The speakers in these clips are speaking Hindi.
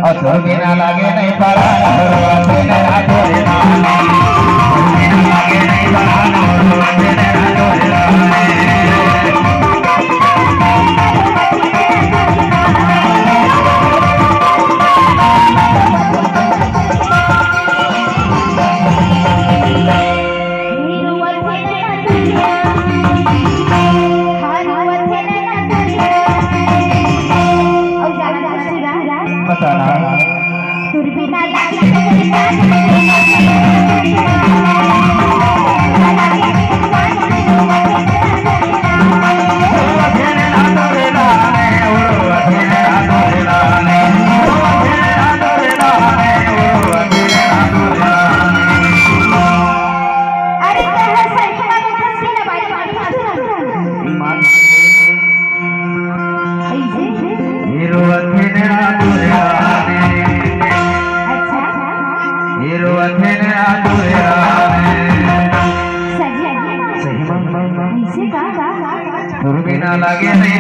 असुर बिना लागे नहीं पड़ा बिना लगे नहीं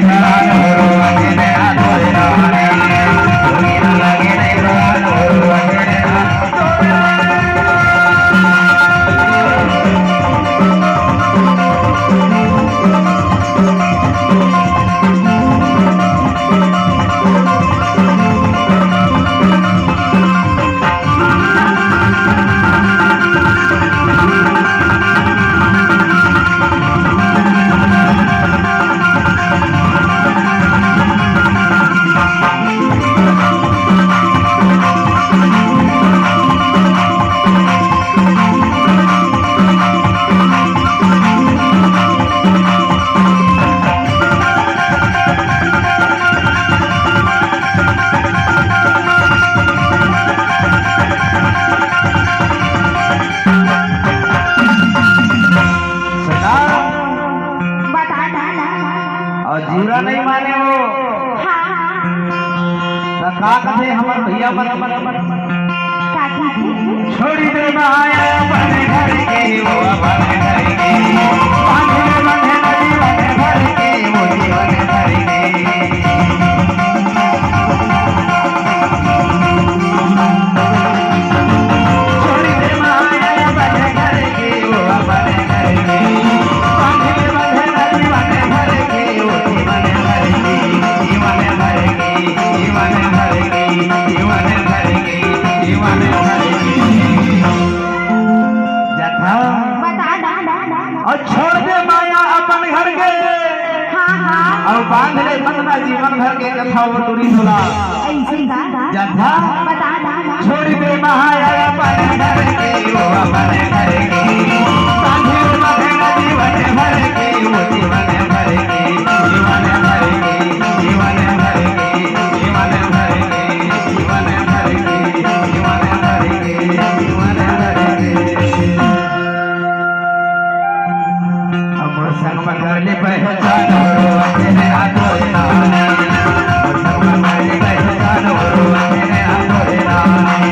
नहीं माने वो का कहे हमर भैया छोड़ी दे माया बने घर के वो बने घर के बांधे बंधे नदी बने घर के वो जीवन घर के छोड़ी दे माया बने घर के वो बने घर के बांधे बंधे नदी बने घर के वो जीवन और छोड़ दे माया अपन घर के और बांध ले बंधना जीवन भर के कथा वो टूरी सुना जथा छोड़ दे माया अपन घर के वो अपन घर के बांध ले बंधना जीवन भर के वो जीवन भर के जीवन भर के जीवन भर के जीवन भर के जीवन भर के जीवन भर के जीवन भर के संग मंगल पहचान तेरे हाथों रानी संग मंगल पहचान तेरे हाथों रानी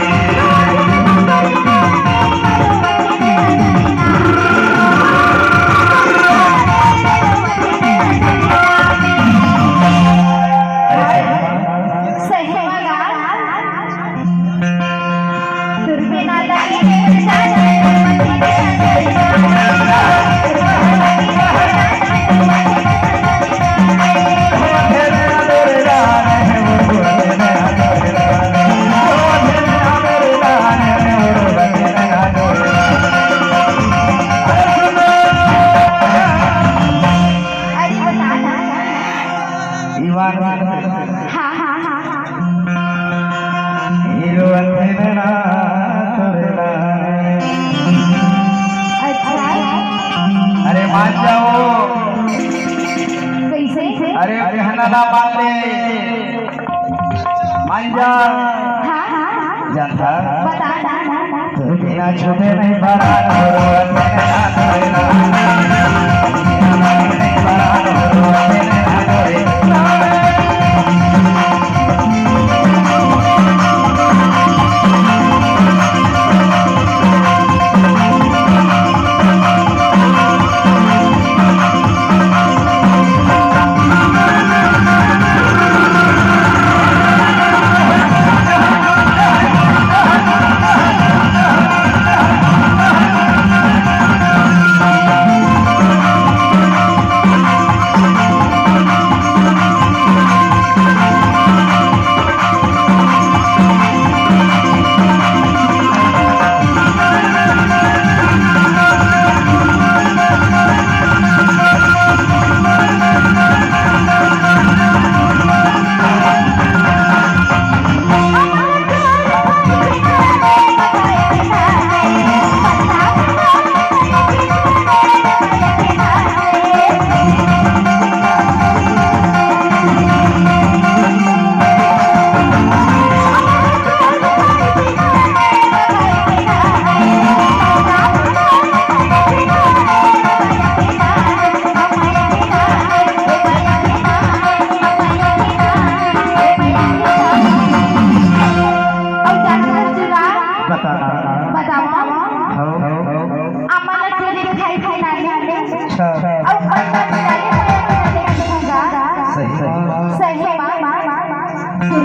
अरे मान जाओ अरे कहना बाले मान जा बिना छूटे नहीं बड़ा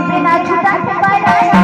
बिना छुटा